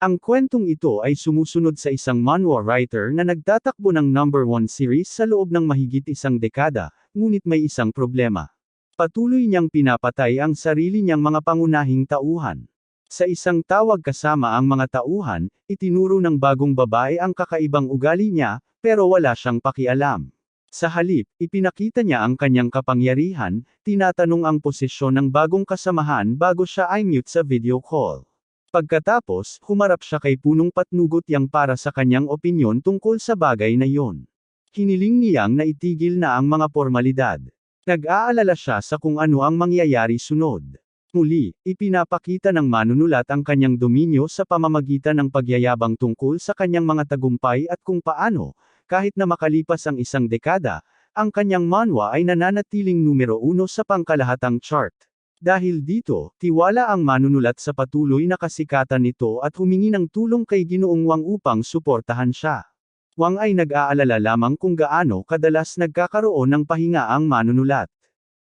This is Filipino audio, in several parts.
Ang kwentong ito ay sumusunod sa isang manhwa writer na nagtatakbo ng #1 series sa loob ng mahigit isang dekada, ngunit may isang problema. Patuloy niyang pinapatay ang sarili niyang mga pangunahing tauhan. Sa isang tawag kasama ang mga tauhan, itinuro ng bagong babae ang kakaibang ugali niya, pero wala siyang pakialam. Sa halip, ipinakita niya ang kanyang kapangyarihan, tinatanong ang posisyon ng bagong kasamahan bago siya i-mute sa video call. Pagkatapos, humarap siya kay punong patnugot yang para sa kanyang opinyon tungkol sa bagay na iyon. Hiniling niyang na itigil na ang mga formalidad. Nag-aalala siya sa kung ano ang mangyayari sunod. Muli, ipinapakita ng manunulat ang kanyang dominyo sa pamamagitan ng pagyayabang tungkol sa kanyang mga tagumpay at kung paano, kahit na makalipas ang isang dekada, ang kanyang manhwa ay nananatiling numero 1 sa pangkalahatang chart. Dahil dito, tiwala ang manunulat sa patuloy na kasikatan nito at humingi ng tulong kay Ginoong Wang upang suportahan siya. Wang ay nag-aalala lamang kung gaano kadalas nagkakaroon ng pahinga ang manunulat.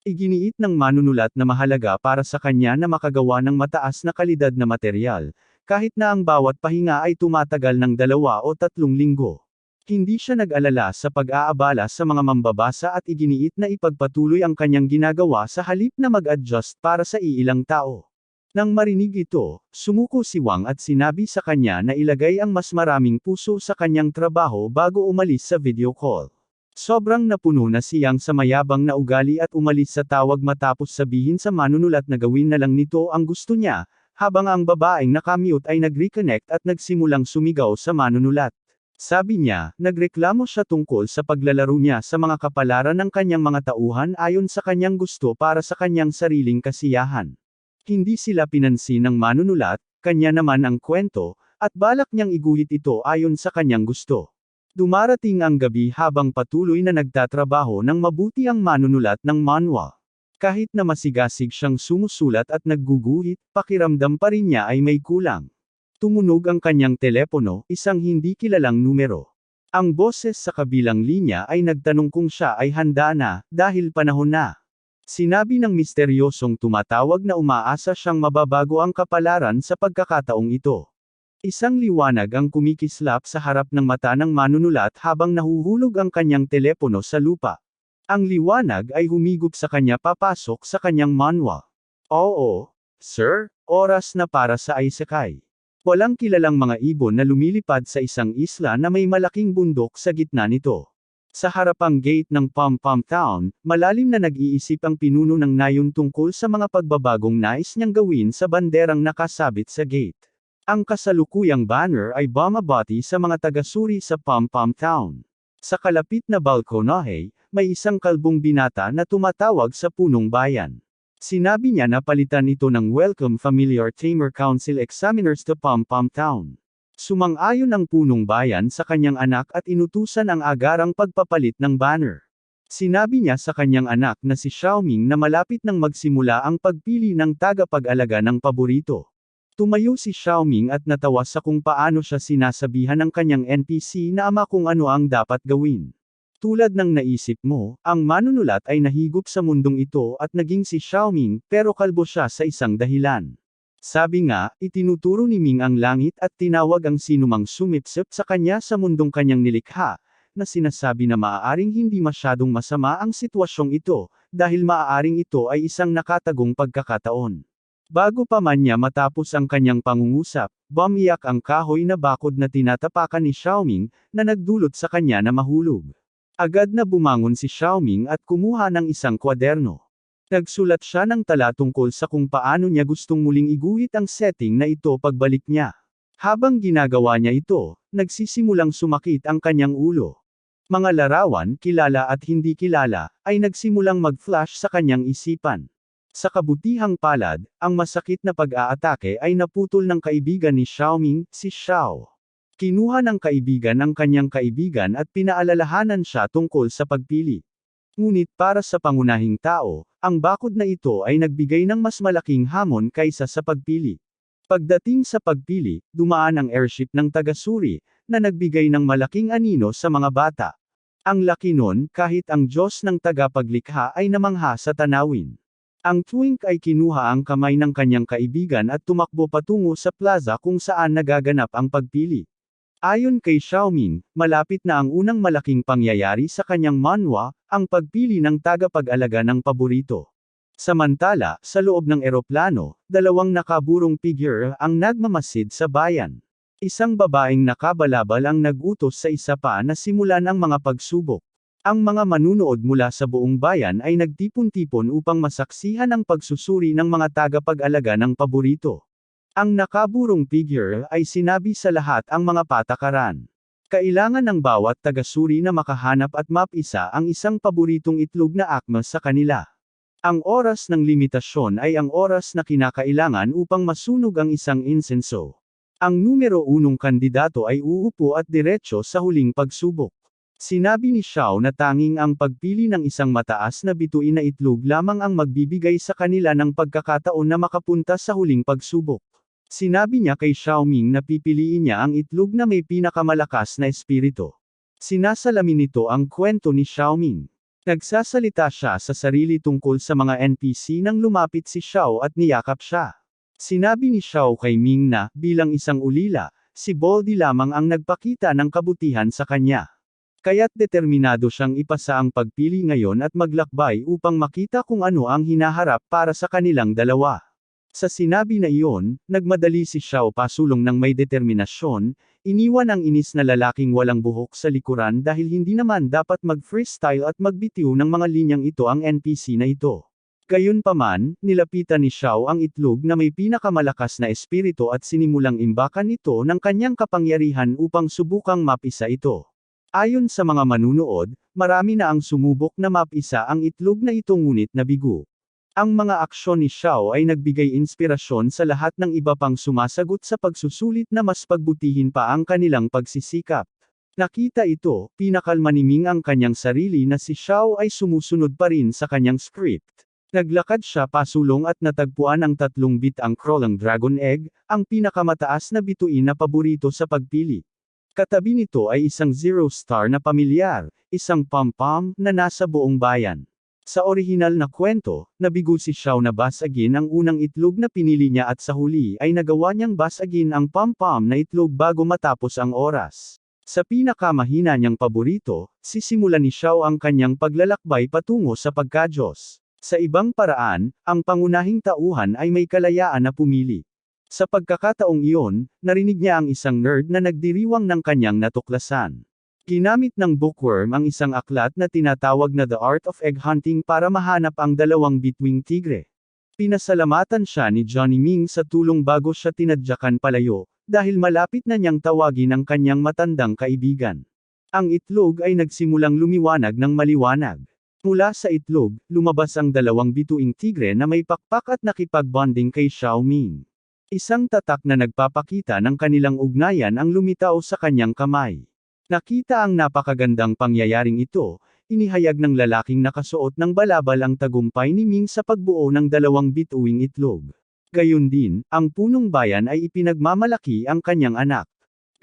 Iginiit ng manunulat na mahalaga para sa kanya na makagawa ng mataas na kalidad na materyal, kahit na ang bawat pahinga ay tumatagal ng 2 o 3 linggo. Hindi siya nag-alala sa pag-aabala sa mga mambabasa at iginiit na ipagpatuloy ang kanyang ginagawa sa halip na mag-adjust para sa iilang tao. Nang marinig ito, sumuko si Wang at sinabi sa kanya na ilagay ang mas maraming puso sa kanyang trabaho bago umalis sa video call. Sobrang napuno na siyang sa mayabang na ugali at umalis sa tawag matapos sabihin sa manunulat na gawin na lang nito ang gusto niya, habang ang babaeng nakamute ay nag-reconnect at nagsimulang sumigaw sa manunulat. Sabi niya, nagreklamo siya tungkol sa paglalaro niya sa mga kapalaran ng kanyang mga tauhan ayon sa kanyang gusto para sa kanyang sariling kasiyahan. Hindi sila pinansin ng manunulat, kanya naman ang kwento, at balak niyang iguhit ito ayon sa kanyang gusto. Dumarating ang gabi habang patuloy na nagtatrabaho ng mabuti ang manunulat ng manhwa. Kahit na masigasig siyang sumusulat at nagguguhit, pakiramdam pa rin niya ay may kulang. Tumunog ang kanyang telepono, isang hindi kilalang numero. Ang boses sa kabilang linya ay nagtanong kung siya ay handa na, dahil panahon na. Sinabi ng misteryosong tumatawag na umaasa siyang mababago ang kapalaran sa pagkakataong ito. Isang liwanag ang kumikislap sa harap ng mata ng manunulat habang nahuhulog ang kanyang telepono sa lupa. Ang liwanag ay humigop sa kanya papasok sa kanyang manhwa. Oo, sir, oras na para sa isekai. Walang kilalang mga ibon na lumilipad sa isang isla na may malaking bundok sa gitna nito. Sa harapang gate ng Pom Pom Town, malalim na nag-iisip ang pinuno ng nayon tungkol sa mga pagbabagong nais niyang gawin sa banderang nakasabit sa gate. Ang kasalukuyang banner ay bumabati sa mga taga-suri sa Pom Pom Town. Sa kalapit na balkonahe, may isang kalbong binata na tumatawag sa punong bayan. Sinabi niya na palitan ito ng Welcome Familiar Tamer Council Examiners to Pom Pom Town. Sumang-ayon ang punong bayan sa kanyang anak at inutusan ang agarang pagpapalit ng banner. Sinabi niya sa kanyang anak na si Xiaoming na malapit nang magsimula ang pagpili ng tagapag-alaga ng paborito. Tumayo si Xiaoming at natawa sa kung paano siya sinasabihan ng kanyang NPC na ama kung ano ang dapat gawin. Tulad ng naisip mo, ang manunulat ay nahigop sa mundong ito at naging si Xiaoming, pero kalbo siya sa isang dahilan. Sabi nga, itinuturo ni Ming ang langit at tinawag ang sinumang sumipsip sa kanya sa mundong kanyang nilikha, na sinasabi na maaaring hindi masyadong masama ang sitwasyong ito, dahil maaaring ito ay isang nakatagong pagkakataon. Bago pa man niya matapos ang kanyang pangungusap, bumiyak ang kahoy na bakod na tinatapakan ni Xiaoming, na nagdulot sa kanya na mahulog. Agad na bumangon si Xiaoming at kumuha ng isang kwaderno. Nagsulat siya ng tala tungkol sa kung paano niya gustong muling iguhit ang setting na ito pagbalik niya. Habang ginagawa niya ito, nagsisimulang sumakit ang kanyang ulo. Mga larawan, kilala at hindi kilala, ay nagsimulang mag-flash sa kanyang isipan. Sa kabutihang palad, ang masakit na pag-aatake ay naputol ng kaibigan ni Xiaoming, si Xiao. Kinuha ng kaibigan ang kanyang kaibigan at pinaalalahanan siya tungkol sa pagpili. Ngunit para sa pangunahing tao, ang bakod na ito ay nagbigay ng mas malaking hamon kaysa sa pagpili. Pagdating sa pagpili, dumaan ang airship ng taga-suri, na nagbigay ng malaking anino sa mga bata. Ang laki nun, kahit ang Diyos ng tagapaglikha ay namangha sa tanawin. Ang twink ay kinuha ang kamay ng kanyang kaibigan at tumakbo patungo sa plaza kung saan nagaganap ang pagpili. Ayon kay Xiaoming, malapit na ang unang malaking pangyayari sa kanyang manhwa, ang pagpili ng tagapag-alaga ng paborito. Samantala, sa loob ng eroplano, dalawang nakaburong figure ang nagmamasid sa bayan. Isang babaeng nakabalabal ang nag-utos sa isa pa na simulan ang mga pagsubok. Ang mga manunood mula sa buong bayan ay nagtipon-tipon upang masaksihan ang pagsusuri ng mga tagapag-alaga ng paborito. Ang nakaburong figure ay sinabi sa lahat ang mga patakaran. Kailangan ng bawat tagasuri na makahanap at mapisa ang isang paboritong itlog na akma sa kanila. Ang oras ng limitasyon ay ang oras na kinakailangan upang masunog ang isang insenso. Ang numero 1 kandidato ay uupo at diretso sa huling pagsubok. Sinabi ni Xiao na tanging ang pagpili ng isang mataas na bituin na itlog lamang ang magbibigay sa kanila ng pagkakataon na makapunta sa huling pagsubok. Sinabi niya kay Xiaoming na pipiliin niya ang itlog na may pinakamalakas na espiritu. Sinasalamin nito ang kwento ni Xiaoming. Nagsasalita siya sa sarili tungkol sa mga NPC nang lumapit si Xiao at niyakap siya. Sinabi ni Xiao kay Ming na, bilang isang ulila, si Baldy lamang ang nagpakita ng kabutihan sa kanya. Kaya't determinado siyang ipasa ang pagpili ngayon at maglakbay upang makita kung ano ang hinaharap para sa kanilang dalawa. Sa sinabi na iyon, nagmadali si Xiao pasulong ng may determinasyon, iniwan ang inis na lalaking walang buhok sa likuran dahil hindi naman dapat mag-freestyle at magbitiw ng mga linyang ito ang NPC na ito. Gayunpaman, nilapitan ni Xiao ang itlog na may pinakamalakas na espiritu at sinimulang imbakan ito ng kanyang kapangyarihan upang subukang mapisa ito. Ayon sa mga manunood, marami na ang sumubok na mapisa ang itlog na ito ngunit nabigo. Ang mga aksyon ni Xiao ay nagbigay inspirasyon sa lahat ng iba pang sumasagot sa pagsusulit na mas pagbutihin pa ang kanilang pagsisikap. Nakita ito, pinakalma ni Ming ang kanyang sarili na si Xiao ay sumusunod pa rin sa kanyang script. Naglakad siya pasulong at natagpuan ang 3 bit ang crawling dragon egg, ang pinakamataas na bituin na paborito sa pagpili. Katabi nito ay isang 0-star na pamilyar, isang pom-pom na nasa buong bayan. Sa orihinal na kwento, nabigo si Xiao na basagin ang unang itlog na pinili niya at sa huli ay nagawa niyang basagin ang pom-pom na itlog bago matapos ang oras. Sa pinakamahina niyang paborito, sisimulan ni Xiao ang kanyang paglalakbay patungo sa pagka-Diyos. Sa ibang paraan, ang pangunahing tauhan ay may kalayaan na pumili. Sa pagkakataong iyon, narinig niya ang isang nerd na nagdiriwang ng kanyang natuklasan. Ginamit ng bookworm ang isang aklat na tinatawag na The Art of Egg Hunting para mahanap ang 2 bituing tigre. Pinasalamatan siya ni Johnny Ming sa tulong bago siya tinadyakan palayo, dahil malapit na niyang tawagin ang kanyang matandang kaibigan. Ang itlog ay nagsimulang lumiwanag ng maliwanag. Mula sa itlog, lumabas ang 2 bituing tigre na may pakpak at nakipag-bonding kay Xiaoming. Isang tatak na nagpapakita ng kanilang ugnayan ang lumitaw sa kanyang kamay. Nakita ang napakagandang pangyayaring ito, inihayag ng lalaking nakasuot ng balabal ang tagumpay ni Ming sa pagbuo ng 2 bituing itlog. Gayon din, ang punong bayan ay ipinagmamalaki ang kanyang anak.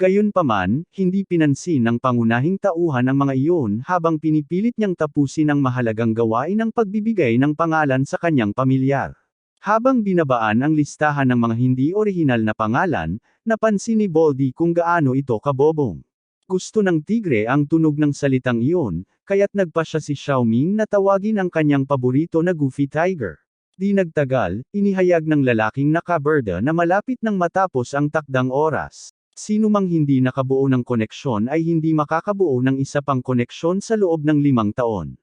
Gayunpaman, hindi pinansin ng pangunahing tauhan ang mga iyon habang pinipilit niyang tapusin ang mahalagang gawain ng pagbibigay ng pangalan sa kanyang pamilyar. Habang binabaan ang listahan ng mga hindi orihinal na pangalan, napansin ni Baldy kung gaano ito kabobong. Gusto ng tigre ang tunog ng salitang iyon, kaya't nagpa siya si Xiaoming na tawagin ang kanyang paborito na Goofy Tiger. Di nagtagal, inihayag ng lalaking nakaberda na malapit nang matapos ang takdang oras. Sino mang hindi nakabuo ng koneksyon ay hindi makakabuo ng isa pang koneksyon sa loob ng 5 taon.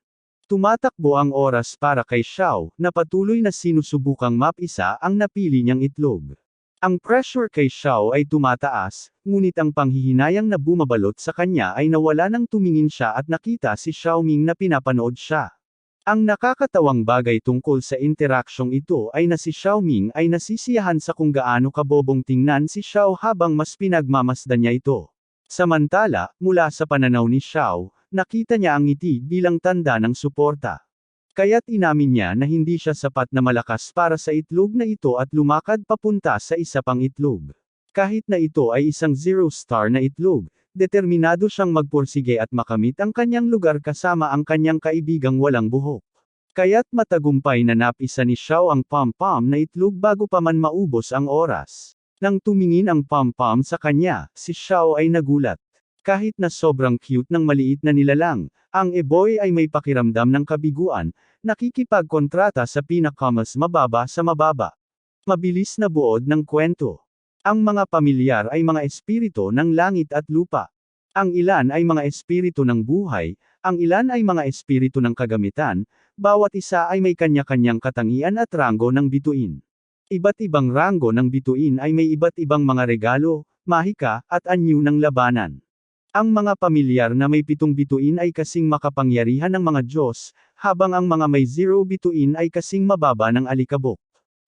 Tumatakbo ang oras para kay Xiao, na patuloy na sinusubukang mapisa ang napili niyang itlog. Ang pressure kay Xiao ay tumataas, ngunit ang panghihinayang na bumabalot sa kanya ay nawala nang tumingin siya at nakita si Xiaoming na pinapanood siya. Ang nakakatawang bagay tungkol sa interaksyong ito ay na si Xiaoming ay nasisiyahan sa kung gaano kabobong tingnan si Xiao habang mas pinagmamasdan niya ito. Samantala, mula sa pananaw ni Xiao, nakita niya ang ngiti bilang tanda ng suporta. Kaya't inamin niya na hindi siya sapat na malakas para sa itlog na ito at lumakad papunta sa isa pang itlog. Kahit na ito ay isang 0-star na itlog, determinado siyang magpursige at makamit ang kanyang lugar kasama ang kanyang kaibigang walang buhok. Kaya't matagumpay na napisa ni Xiao ang pom-pom na itlog bago pa man maubos ang oras. Nang tumingin ang pom-pom sa kanya, si Xiao ay nagulat. Kahit na sobrang cute ng maliit na nilalang, ang eboy ay may pakiramdam ng kabiguan, nakikipagkontrata sa pinakamas mababa sa mababa. Mabilis na buod ng kwento. Ang mga pamilyar ay mga espiritu ng langit at lupa. Ang ilan ay mga espiritu ng buhay, ang ilan ay mga espiritu ng kagamitan, bawat isa ay may kanya-kanyang katangian at ranggo ng bituin. Iba't ibang ranggo ng bituin ay may iba't ibang mga regalo, mahika, at anyo ng labanan. Ang mga pamilyar na may 7 bituin ay kasing makapangyarihan ng mga Diyos, habang ang mga may 0 bituin ay kasing mababa ng alikabok.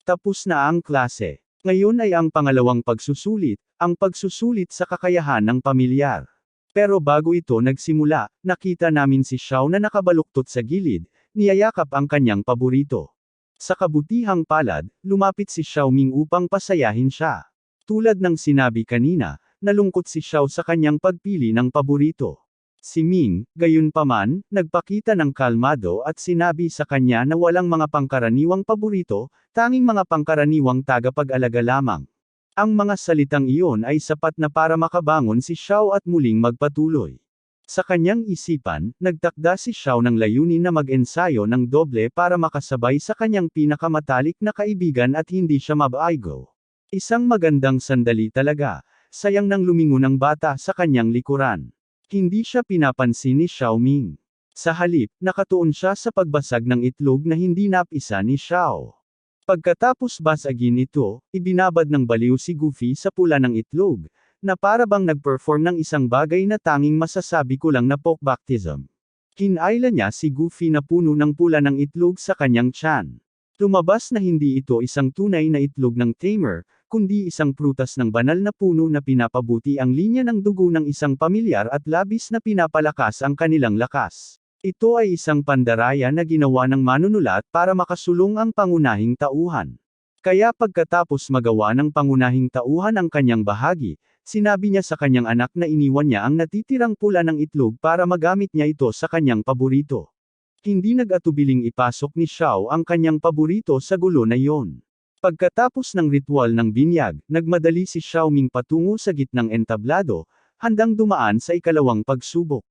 Tapos na ang klase. Ngayon ay ang pangalawang pagsusulit, ang pagsusulit sa kakayahan ng pamilyar. Pero bago ito nagsimula, nakita namin si Xiao na nakabaluktot sa gilid, niyayakap ang kanyang paborito. Sa kabutihang palad, lumapit si Xiao Ming upang pasayahin siya. Tulad ng sinabi kanina, nalungkot si Xiao sa kanyang pagpili ng paborito. Si Ming, gayunpaman, nagpakita ng kalmado at sinabi sa kanya na walang mga pangkaraniwang paborito, tanging mga pangkaraniwang tagapag-alaga lamang. Ang mga salitang iyon ay sapat na para makabangon si Xiao at muling magpatuloy. Sa kanyang isipan, nagtakda si Xiao ng layunin na mag-ensayo ng doble para makasabay sa kanyang pinakamatalik na kaibigan at hindi siya mabaigo. Isang magandang sandali talaga, sayang nang lumingon ang bata sa kanyang likuran. Hindi siya pinapansin ni Xiao Ming. Sa halip, nakatuon siya sa pagbasag ng itlog na hindi napisa ni Xiao. Pagkatapos basagin ito, ibinabad ng baliw si Goofy sa pula ng itlog, na para bang nag-perform ng isang bagay na tanging masasabi ko lang na poke baptism. Kinaila niya si Goofy na puno ng pula ng itlog sa kanyang tiyan. Lumabas na hindi ito isang tunay na itlog ng tamer, kundi isang prutas ng banal na puno na pinapabuti ang linya ng dugo ng isang pamilyar at labis na pinapalakas ang kanilang lakas. Ito ay isang pandaraya na ginawa ng manunulat para makasulong ang pangunahing tauhan. Kaya pagkatapos magawa ng pangunahing tauhan ang kanyang bahagi, sinabi niya sa kanyang anak na iniwan niya ang natitirang pula ng itlog para magamit niya ito sa kanyang paborito. Hindi nag-atubiling ipasok ni Xiao ang kanyang paborito sa gulo na iyon. Pagkatapos ng ritual ng binyag, nagmadali si Xiao Ming patungo sa gitnang entablado, handang dumaan sa ikalawang pagsubok.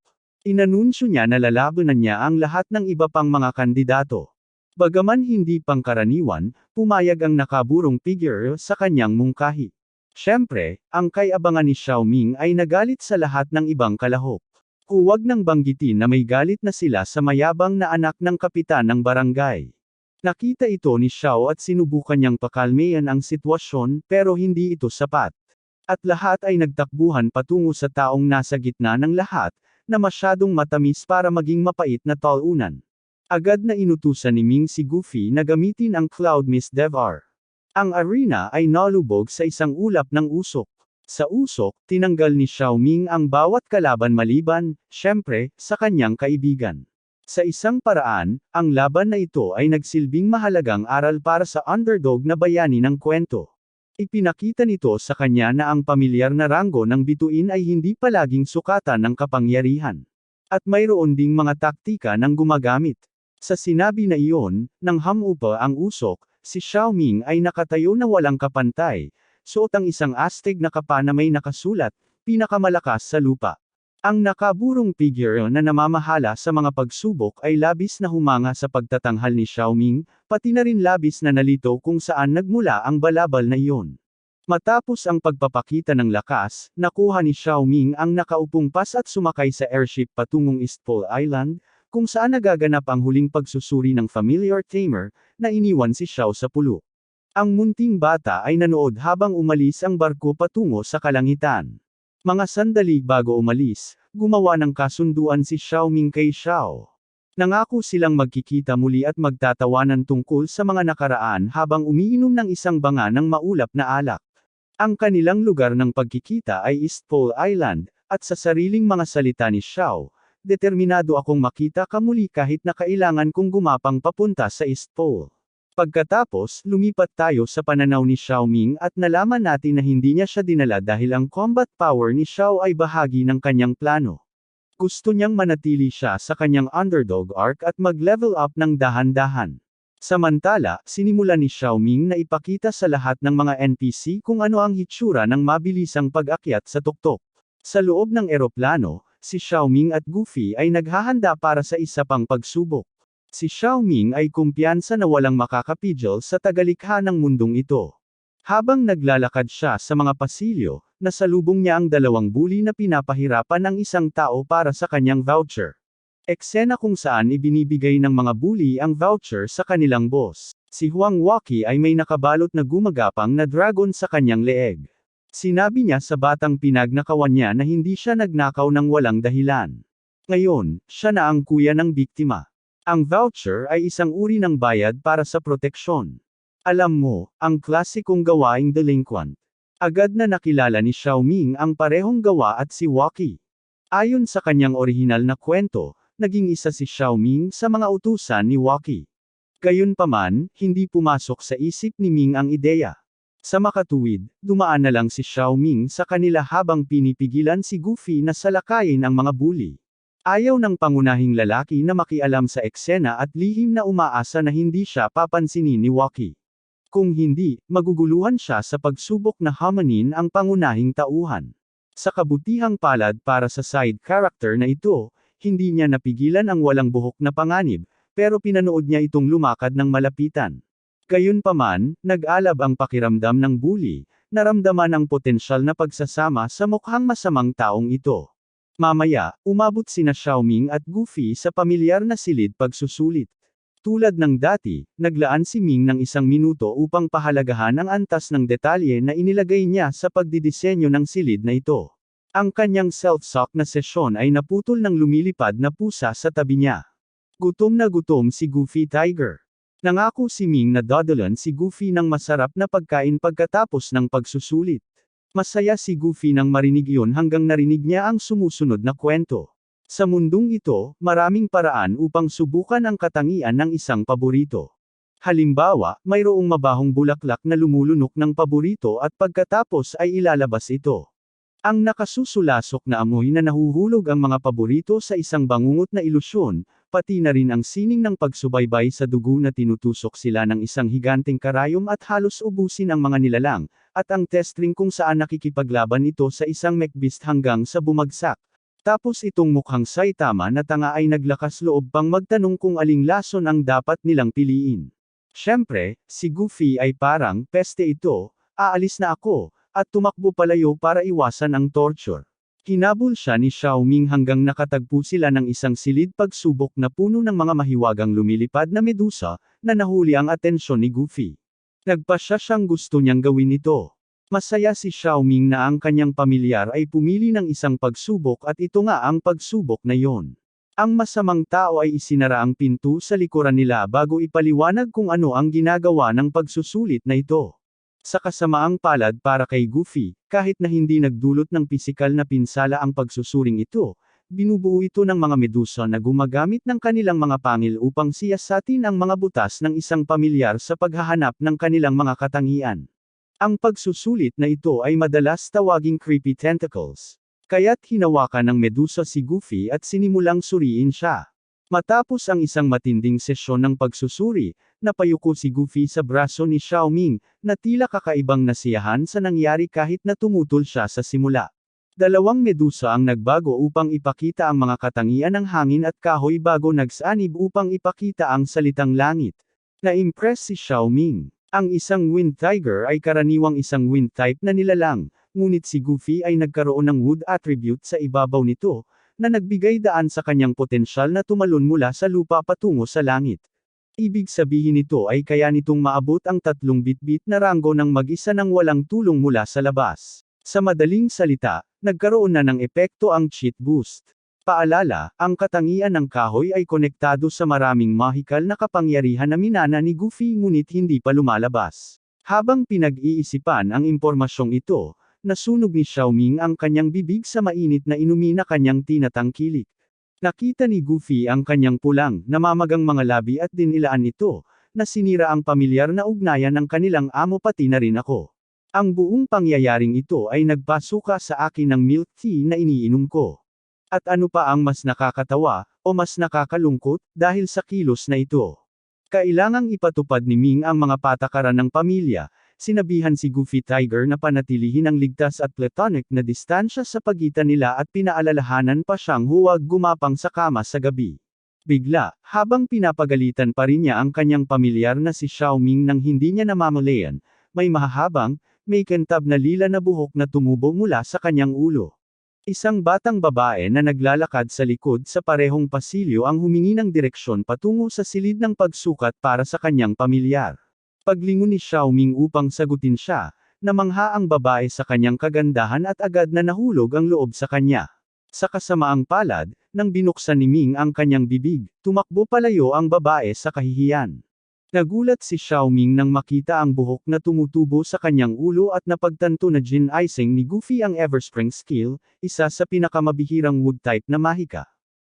Inanunsyo niya na lalabanan niya ang lahat ng iba pang mga kandidato. Bagaman hindi pangkaraniwan, pumayag ang nakaburong figure sa kanyang mungkahi. Siyempre, ang kay-abangan ni Xiao Ming ay nagalit sa lahat ng ibang kalahok. Huwag nang banggitin na may galit na sila sa mayabang na anak ng kapitan ng barangay. Nakita ito ni Xiao at sinubukan niyang pakalmeyan ang sitwasyon pero hindi ito sapat. At lahat ay nagtakbuhan patungo sa taong nasa gitna ng lahat, na masyadong matamis para maging mapait na talunan. Agad na inutusan ni Ming si Goofy na gamitin ang Cloud Mist Devar. Ang arena ay nalubog sa isang ulap ng usok. Sa usok, tinanggal ni Xiao Ming ang bawat kalaban maliban, syempre, sa kanyang kaibigan. Sa isang paraan, ang laban na ito ay nagsilbing mahalagang aral para sa underdog na bayani ng kwento. Ipinakita nito sa kanya na ang pamilyar na ranggo ng bituin ay hindi palaging sukatan ng kapangyarihan. At mayroon ding mga taktika ng gumagamit. Sa sinabi na iyon, nang hamupa ang usok, si Xiao Ming ay nakatayo na walang kapantay, suot ang isang astig na kapa na may nakasulat, pinakamalakas sa lupa. Ang nakaburong figure na namamahala sa mga pagsubok ay labis na humanga sa pagtatanghal ni Xiao Ming, pati na rin labis na nalito kung saan nagmula ang balabal na iyon. Matapos ang pagpapakita ng lakas, nakuha ni Xiao Ming ang nakaupong pas at sumakay sa airship patungong Eastpole Island, kung saan nagaganap ang huling pagsusuri ng familiar tamer, na iniwan si Xiao sa pulo. Ang munting bata ay nanood habang umalis ang barko patungo sa kalangitan. Mga sandali bago umalis, gumawa ng kasunduan si Xiao Ming kay Xiao. Nangako silang magkikita muli at magtatawanan tungkol sa mga nakaraan habang umiinom ng isang banga ng maulap na alak. Ang kanilang lugar ng pagkikita ay Eastpole Island, at sa sariling mga salita ni Xiao, determinado akong makita ka muli kahit na kailangan kong gumapang papunta sa Eastpole. Pagkatapos, lumipat tayo sa pananaw ni Xiao Ming at nalaman natin na hindi niya siya dinala dahil ang combat power ni Xiao ay bahagi ng kanyang plano. Gusto niyang manatili siya sa kanyang underdog arc at mag-level up ng dahan-dahan. Samantala, sinimulan ni Xiaoming na ipakita sa lahat ng mga NPC kung ano ang hitsura ng mabilisang pag-akyat sa tuktok. Sa loob ng eroplano, si Xiaoming at Goofy ay naghahanda para sa isa pang pagsubok. Si Xiaoming ay kumpiyansa na walang makakapigil sa tagalikha ng mundong ito. Habang naglalakad siya sa mga pasilyo, nasalubong niya ang dalawang bully na pinapahirapan ng isang tao para sa kanyang voucher. Eksena kung saan ibinibigay ng mga bully ang voucher sa kanilang boss. Si Huang Waki ay may nakabalot na gumagapang na dragon sa kanyang leeg. Sinabi niya sa batang pinagnakawan niya na hindi siya nagnakaw ng walang dahilan. Ngayon, siya na ang kuya ng biktima. Ang voucher ay isang uri ng bayad para sa proteksyon. Alam mo, ang klasikong gawaing delinquent. Agad na nakilala ni Xiaoming ang parehong gawa at si Waki. Ayon sa kanyang orihinal na kwento, naging isa si Xiaoming sa mga utusan ni Waki. Gayunpaman, hindi pumasok sa isip ni Ming ang ideya. Sa makatuwid, dumaan na lang si Xiaoming sa kanila habang pinipigilan si Goofy na salakayin ang mga bully. Ayaw ng pangunahing lalaki na makialam sa eksena at lihim na umaasa na hindi siya papansinin ni Waki. Kung hindi, maguguluhan siya sa pagsubok na hamanin ang pangunahing tauhan. Sa kabutihang palad para sa side character na ito, hindi niya napigilan ang walang buhok na panganib, pero pinanood niya itong lumakad ng malapitan. Gayunpaman, nag-alab ang pakiramdam ng bully, naramdaman ang potensyal na pagsasama sa mukhang masamang taong ito. Mamaya, umabot sina Xiaoming at Goofy sa pamilyar na silid pagsusulit. Tulad ng dati, naglaan si Ming ng 1 minuto upang pahalagahan ang antas ng detalye na inilagay niya sa pagdidisenyo ng silid na ito. Ang kanyang self-sock na sesyon ay naputol ng lumilipad na pusa sa tabi niya. Gutom na gutom si Goofy Tiger. Nangako si Ming na dadalan si Goofy ng masarap na pagkain pagkatapos ng pagsusulit. Masaya si Goofy nang marinig iyon hanggang narinig niya ang sumusunod na kwento. Sa mundong ito, maraming paraan upang subukan ang katangian ng isang paborito. Halimbawa, mayroong mabahong bulaklak na lumulunok ng paborito at pagkatapos ay ilalabas ito. Ang nakasusulasok na amoy na nahuhulog ang mga paborito sa isang bangungot na ilusyon, pati na rin ang sining ng pagsubaybay sa dugo na tinutusok sila ng isang higanteng karayom at halos ubusin ang mga nilalang, at ang testring kung saan nakikipaglaban ito sa isang mechbeast hanggang sa bumagsak. Tapos itong mukhang Saitama na tanga ay naglakas loob pang magtanong kung aling lason ang dapat nilang piliin. Siyempre, si Goofy ay parang, peste ito, aalis na ako, at tumakbo palayo para iwasan ang torture. Hinabol siya ni Xiaoming hanggang nakatagpo sila ng isang silid pagsubok na puno ng mga mahiwagang lumilipad na medusa, na nahuli ang atensyon ni Goofy. Nagpasya siyang gusto niyang gawin ito. Masaya si Xiaoming na ang kanyang pamilyar ay pumili ng isang pagsubok at ito nga ang pagsubok na yon. Ang masamang tao ay isinara ang pinto sa likuran nila bago ipaliwanag kung ano ang ginagawa ng pagsusulit na ito. Sa kasamaang palad para kay Goofy, kahit na hindi nagdulot ng pisikal na pinsala ang pagsusuring ito, binubuo ito ng mga medusa na gumagamit ng kanilang mga pangil upang siyasatin ang mga butas ng isang pamilyar sa paghahanap ng kanilang mga katangian. Ang pagsusulit na ito ay madalas tawaging creepy tentacles. Kaya't hinawakan ng medusa si Goofy at sinimulang suriin siya. Matapos ang isang matinding sesyon ng pagsusuri, napayuko si Goofy sa braso ni Xiaoming, na tila kakaibang nasiyahan sa nangyari kahit na tumutol siya sa simula. Dalawang medusa ang nagbago upang ipakita ang mga katangian ng hangin at kahoy bago nagsanib upang ipakita ang salitang langit. Na-impress si Xiaoming. Ang isang wind tiger ay karaniwang isang wind type na nilalang, ngunit si Goofy ay nagkaroon ng wood attribute sa ibabaw nito, na nagbigay daan sa kanyang potensyal na tumalon mula sa lupa patungo sa langit. Ibig sabihin nito ay kaya nitong maabot ang 3 bitbit na ranggo ng mag-isa nang walang tulong mula sa labas. Sa madaling salita, nagkaroon na ng epekto ang cheat boost. Paalala, ang katangian ng kahoy ay konektado sa maraming mahikal na kapangyarihan na minana ni Goofy ngunit hindi pa lumalabas. Habang pinag-iisipan ang impormasyong ito, nasunog ni Xiaoming ang kanyang bibig sa mainit na inumin na kanyang tinatangkilik. Nakita ni Goofy ang kanyang pulang, namamagang mga labi at dinilaan ito, na sinira ang pamilyar na ugnayan ng kanilang amo pati na rin ako. Ang buong pangyayaring ito ay nagpasuka sa akin ng milk tea na iniinom ko. At ano pa ang mas nakakatawa, o mas nakakalungkot, dahil sa kilos na ito. Kailangang ipatupad ni Ming ang mga patakaran ng pamilya, sinabihan si Goofy Tiger na panatilihin ang ligtas at platonic na distansya sa pagitan nila at pinaalalahanan pa siyang huwag gumapang sa kama sa gabi. Bigla, habang pinapagalitan pa rin niya ang kanyang pamilyar na si Xiao Ming nang hindi niya namamalayan, may mahahabang, may kintab na lila na buhok na tumubo mula sa kanyang ulo. Isang batang babae na naglalakad sa likod sa parehong pasilyo ang humingi ng direksyon patungo sa silid ng pagsukat para sa kanyang pamilyar. Paglingon ni Xiao Ming upang sagutin siya, namangha ang babae sa kanyang kagandahan at agad na nahulog ang loob sa kanya. Sa kasamaang palad, nang binuksan ni Ming ang kanyang bibig, tumakbo palayo ang babae sa kahihiyan. Nagulat si Xiao Ming nang makita ang buhok na tumutubo sa kanyang ulo at napagtanto na Jin Aising ni Goofy ang Everspring skill, isa sa pinakamabihirang wood type na mahika.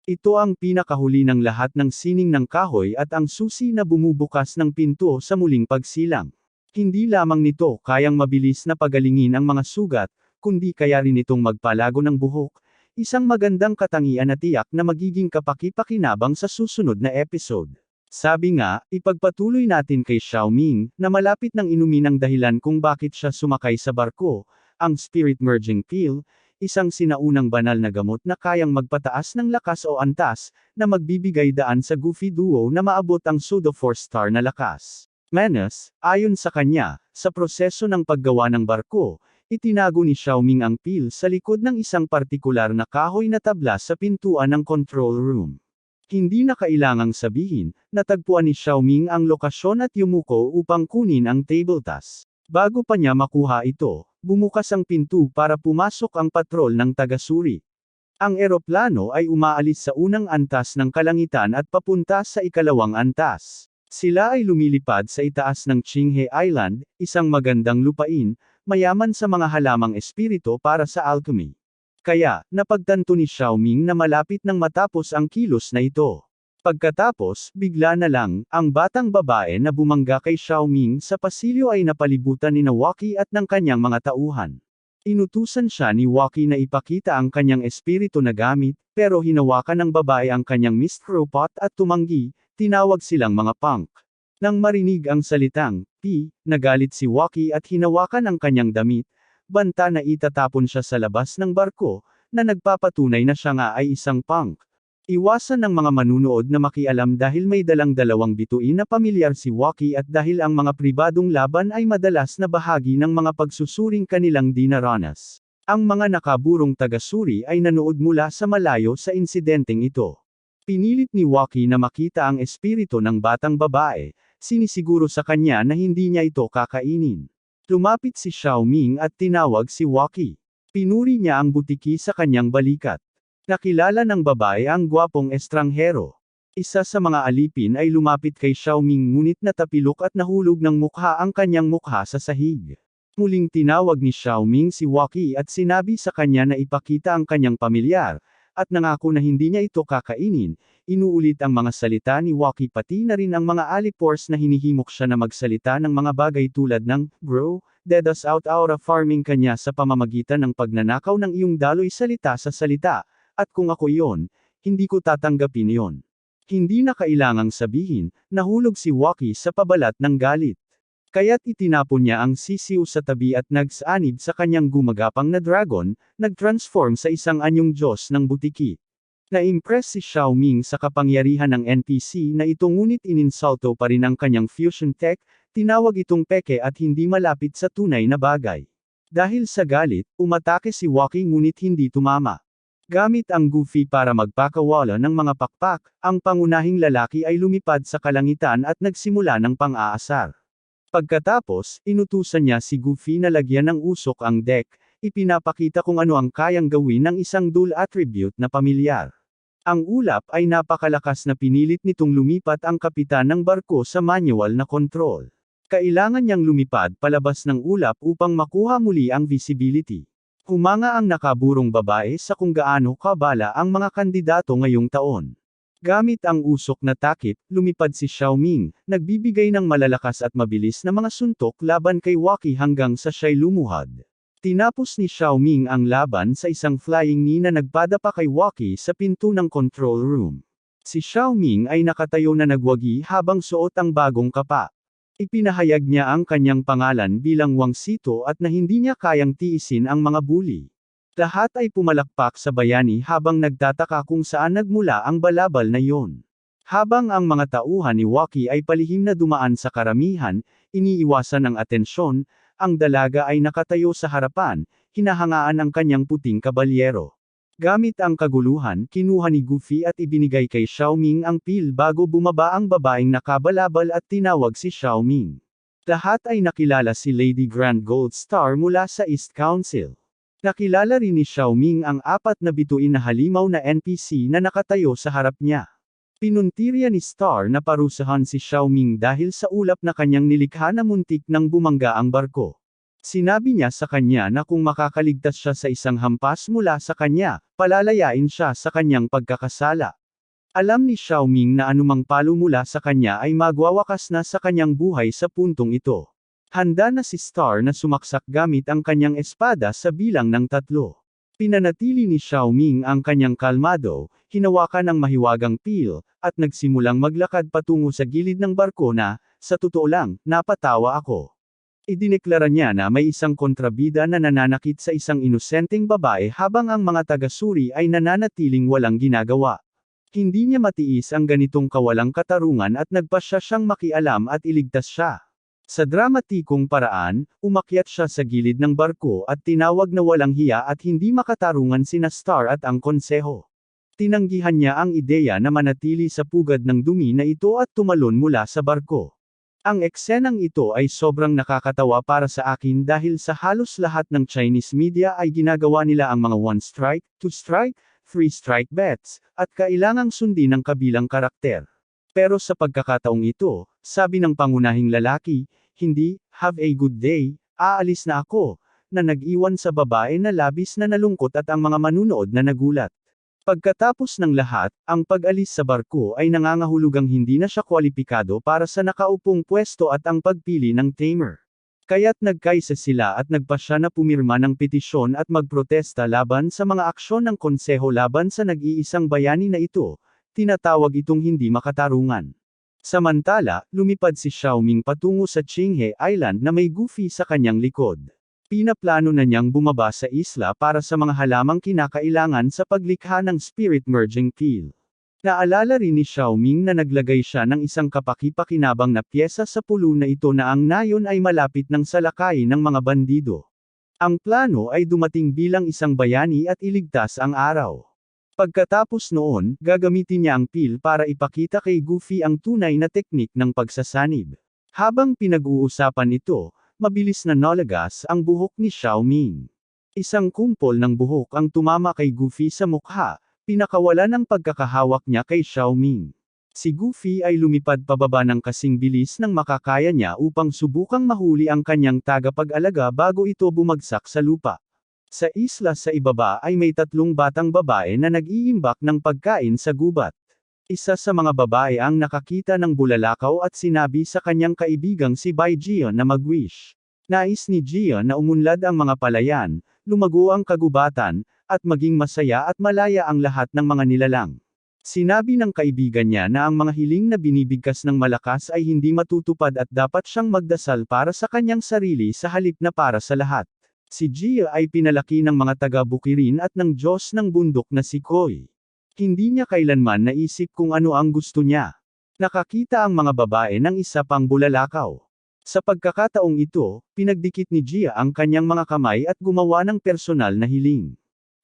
Ito ang pinakahuli ng lahat ng sining ng kahoy at ang susi na bumubukas ng pinto sa muling pagsilang. Hindi lamang nito kayang mabilis na pagalingin ang mga sugat, kundi kaya rin itong magpalago ng buhok, isang magandang katangian na tiyak na magiging kapaki-pakinabang sa susunod na episode. Sabi nga, ipagpatuloy natin kay Xiao Ming, na malapit nang inumin ang dahilan kung bakit siya sumakay sa barko, ang Spirit Merging Pill, isang sinaunang banal na gamot na kayang magpataas ng lakas o antas, na magbibigay daan sa Goofy Duo na maabot ang pseudo 4-star na lakas. Menace, ayon sa kanya, sa proseso ng paggawa ng barko, itinago ni Xiao Ming ang pill sa likod ng isang partikular na kahoy na tabla sa pintuan ng control room. Hindi na kailangang sabihin, natagpuan ni Xiao Ming ang lokasyon at yumuko upang kunin ang table task. Bago pa niya makuha ito, bumukas ang pinto para pumasok ang patrol ng taga-suri. Ang eroplano ay umaalis sa unang antas ng kalangitan at papunta sa ikalawang antas. Sila ay lumilipad sa itaas ng Qinghe Island, isang magandang lupain, mayaman sa mga halamang espiritu para sa alchemy. Kaya, napagtanto ni Xiao Ming na malapit nang matapos ang kilos na ito. Pagkatapos, bigla na lang, ang batang babae na bumangga kay Xiao Ming sa pasilyo ay napalibutan ni Waki at ng kanyang mga tauhan. Inutusan siya ni Waki na ipakita ang kanyang espiritu na gamit, pero hinawakan ng babae ang kanyang mist robot at tumanggi, tinawag silang mga punk. Nang marinig ang salitang, nagalit si Waki at hinawakan ang kanyang damit, banta na itatapon siya sa labas ng barko, na nagpapatunay na siya nga ay isang punk. Iwasan ng mga manunood na makialam dahil may dalang dalawang bituin na pamilyar si Waki at dahil ang mga pribadong laban ay madalas na bahagi ng mga pagsusuring kanilang dinaranas. Ang mga nakaburong taga-suri ay nanood mula sa malayo sa insidenteng ito. Pinilit ni Waki na makita ang espiritu ng batang babae, sinisiguro sa kanya na hindi niya ito kakainin. Lumapit si Xiao Ming at tinawag si Waki. Pinuri niya ang butiki sa kanyang balikat. Nakilala ng babae ang gwapong estranghero. Isa sa mga alipin ay lumapit kay Xiao Ming ngunit natapilok at nahulog ng mukha ang kanyang mukha sa sahig. Muling tinawag ni Xiao Ming si Waki at sinabi sa kanya na ipakita ang kanyang pamilyar, at nangako na hindi niya ito kakainin. Inuulit ang mga salita ni Waki pati na rin ang mga alipors na hinihimok siya na magsalita ng mga bagay tulad ng, "Bro, dead us out aura farming kanya sa pamamagitan ng pagnanakaw ng iyong daloy salita sa salita, at kung ako iyon, hindi ko tatanggapin iyon." Hindi na kailangang sabihin, nahulog si Waki sa pabalat ng galit. Kaya't itinapon niya ang sisiw sa tabi at nagsanib sa kanyang gumagapang na dragon, nag-transform sa isang anyong Diyos ng butiki. Na-impress si Xiao Ming sa kapangyarihan ng NPC na ito ngunit ininsulto pa rin ang kanyang fusion tech, tinawag itong peke at hindi malapit sa tunay na bagay. Dahil sa galit, umatake si Waki ngunit hindi tumama. Gamit ang Goofy para magpakawala ng mga pakpak, ang pangunahing lalaki ay lumipad sa kalangitan at nagsimula ng pang-aasar. Pagkatapos, inutusan niya si Goofy na lagyan ng usok ang deck, ipinapakita kung ano ang kayang gawin ng isang dual attribute na pamilyar. Ang ulap ay napakalakas na pinilit nitong lumipat ang kapitan ng barko sa manual na control. Kailangan niyang lumipad palabas ng ulap upang makuha muli ang visibility. Humanga ang nakaburong babae sa kung gaano kabala ang mga kandidato ngayong taon. Gamit ang usok na takip, lumipad si Xiao Ming, nagbibigay ng malalakas at mabilis na mga suntok laban kay Waki hanggang sa siya'y lumuhad. Tinapos ni Xiaoming ang laban sa isang flying knee na nagpadapa kay Waki sa pinto ng control room. Si Xiaoming ay nakatayo na nagwagi habang suot ang bagong kapa. Ipinahayag niya ang kanyang pangalan bilang Wang Sito at na hindi niya kayang tiisin ang mga bully. Lahat ay pumalakpak sa bayani habang nagtataka kung saan nagmula ang balabal na iyon. Habang ang mga tauhan ni Waki ay palihim na dumaan sa karamihan, iniiwasan ang atensyon, ang dalaga ay nakatayo sa harapan, hinahangaan ang kanyang puting kabalyero. Gamit ang kaguluhan, kinuha ni Goofy at ibinigay kay Xiaoming ang pil bago bumaba ang babaeng nakabalabal at tinawag si Xiaoming. Lahat ay nakilala si Lady Grand Gold Star mula sa East Council. Nakilala rin ni Xiaoming ang 4 na bituin na halimaw na NPC na nakatayo sa harap niya. Pinuntirya ni Star na parusahan si Xiaoming dahil sa ulap na kanyang nilikha na muntik nang bumangga ang barko. Sinabi niya sa kanya na kung makakaligtas siya sa isang hampas mula sa kanya, palalayain siya sa kanyang pagkakasala. Alam ni Xiaoming na anumang palo mula sa kanya ay magwawakas na sa kanyang buhay sa puntong ito. Handa na si Star na sumaksak gamit ang kanyang espada sa bilang ng 3. Pinanatili ni Xiaoming ang kanyang kalmado, hinawakan ang mahiwagang pil, at nagsimulang maglakad patungo sa gilid ng barko na, sa totoo lang, napatawa ako. Idineklara niya na may isang kontrabida na nananakit sa isang inosenteng babae habang ang mga taga-suri ay nananatiling walang ginagawa. Hindi niya matiis ang ganitong kawalang katarungan at nagpasya siyang makialam at iligtas siya. Sa dramatikong paraan, umakyat siya sa gilid ng barko at tinawag na walang hiya at hindi makatarungan sina Star at ang konseho. Tinanggihan niya ang ideya na manatili sa pugad ng dumi na ito at tumalon mula sa barko. Ang eksenang ito ay sobrang nakakatawa para sa akin dahil sa halos lahat ng Chinese media ay ginagawa nila ang mga 1 strike, 2 strike, 3 strike bets, at kailangang sundin ang kabilang karakter. Pero sa pagkakataong ito, sabi ng pangunahing lalaki, hindi, have a good day, aalis na ako, na nag-iwan sa babae na labis na nalungkot at ang mga manunood na nagulat. Pagkatapos ng lahat, ang pag-alis sa barko ay nangangahulugang hindi na siya kwalipikado para sa nakaupong pwesto at ang pagpili ng tamer. Kaya't nagkaisa sila at nagpasya na pumirma ng petisyon at magprotesta laban sa mga aksyon ng konseho laban sa nag-iisang bayani na ito, tinatawag itong hindi makatarungan. Samantala, lumipad si Xiaoming patungo sa Qinghe Island na may Goofy sa kanyang likod. Pinaplano na niyang bumaba sa isla para sa mga halamang kinakailangan sa paglikha ng spirit merging peel. Naalala rin ni Xiaoming na naglagay siya ng isang kapaki-pakinabang na pyesa sa pulo na ito na ang nayon ay malapit ng salakayin ng mga bandido. Ang plano ay dumating bilang isang bayani at iligtas ang araw. Pagkatapos noon, gagamitin niya ang peel para ipakita kay Goofy ang tunay na teknik ng pagsasanib. Habang pinag-uusapan ito, mabilis na nalagas ang buhok ni Xiaoming. Isang kumpol ng buhok ang tumama kay Goofy sa mukha, pinakawala ng pagkakahawak niya kay Xiaoming. Si Goofy ay lumipad pababa ng kasing bilis ng makakaya niya upang subukang mahuli ang kanyang tagapag-alaga bago ito bumagsak sa lupa. Sa isla sa ibaba ay may 3 batang babae na nag-iimbak ng pagkain sa gubat. Isa sa mga babae ang nakakita ng bulalakaw at sinabi sa kanyang kaibigang si Bai Jian na mag-wish. Nais ni Jian na umunlad ang mga palayan, lumago ang kagubatan, at maging masaya at malaya ang lahat ng mga nilalang. Sinabi ng kaibigan niya na ang mga hiling na binibigkas ng malakas ay hindi matutupad at dapat siyang magdasal para sa kanyang sarili sa halip na para sa lahat. Si Jia ay pinalaki ng mga taga-bukirin at ng Diyos ng bundok na si Koi. Hindi niya kailanman naisip kung ano ang gusto niya. Nakakita ang mga babae ng isa pang bulalakaw. Sa pagkakataong ito, pinagdikit ni Jia ang kanyang mga kamay at gumawa ng personal na hiling.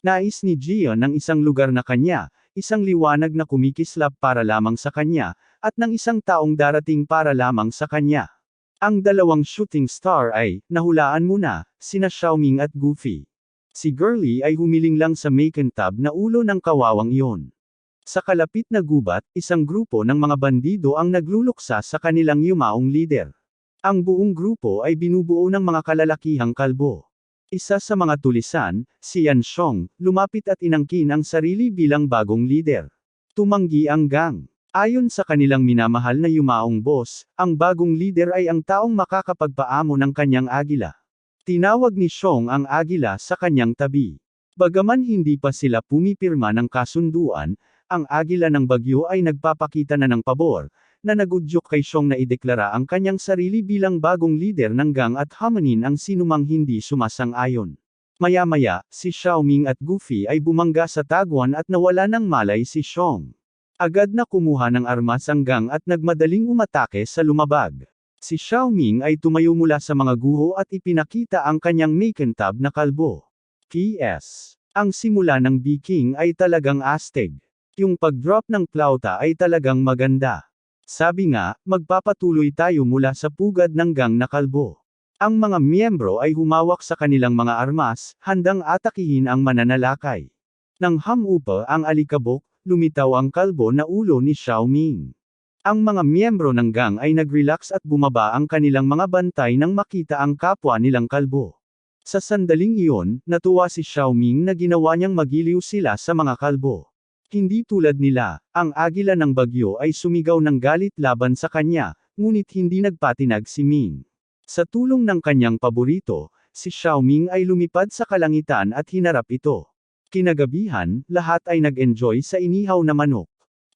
Nais ni Jia ng isang lugar na kanya, isang liwanag na kumikislap para lamang sa kanya, at ng isang taong darating para lamang sa kanya. Ang dalawang shooting star ay, nahulaan mo na, sina Xiaoming at Goofy. Si Girlie ay humiling lang sa makintab na ulo ng kawawang iyon. Sa kalapit na gubat, isang grupo ng mga bandido ang nagluluksa sa kanilang yumaong lider. Ang buong grupo ay binubuo ng mga kalalakihang kalbo. Isa sa mga tulisan, si Yan Xiong, lumapit at inangkin ang sarili bilang bagong lider. Tumanggi ang gang. Ayon sa kanilang minamahal na yumaong boss, ang bagong leader ay ang taong makakapagpaamo ng kanyang agila. Tinawag ni Xiong ang agila sa kanyang tabi. Bagaman hindi pa sila pumipirma ng kasunduan, ang agila ng bagyo ay nagpapakita na ng pabor, na nagudyok kay Xiong na ideklara ang kanyang sarili bilang bagong lider ng gang at hamanin ang sinumang hindi sumasang-ayon. Maya-maya, si Xiaoming at Goofy ay bumangga sa tagwan at nawala ng malay si Xiong. Agad na kumuha ng armas ang gang at nagmadaling umatake sa lumabag. Si Xiaoming ay tumayo mula sa mga guho at ipinakita ang kanyang makintab na kalbo. P.S. Ang simula ng Viking ay talagang astig. Yung pag-drop ng plauta ay talagang maganda. Sabi nga, magpapatuloy tayo mula sa pugad ng gang na kalbo. Ang mga miyembro ay humawak sa kanilang mga armas, handang atakihin ang mananalakay. Nang hamupa ang alikabok, lumitaw ang kalbo na ulo ni Xiaoming. Ang mga miyembro ng gang ay nag-relax at bumaba ang kanilang mga bantay nang makita ang kapwa nilang kalbo. Sa sandaling iyon, natuwa si Xiaoming na ginawa niyang magiliw sila sa mga kalbo. Hindi tulad nila, ang agila ng bagyo ay sumigaw ng galit laban sa kanya, ngunit hindi nagpatinag si Ming. Sa tulong ng kanyang paborito, si Xiaoming ay lumipad sa kalangitan at hinarap ito. Kinagabihan, lahat ay nag-enjoy sa inihaw na manok.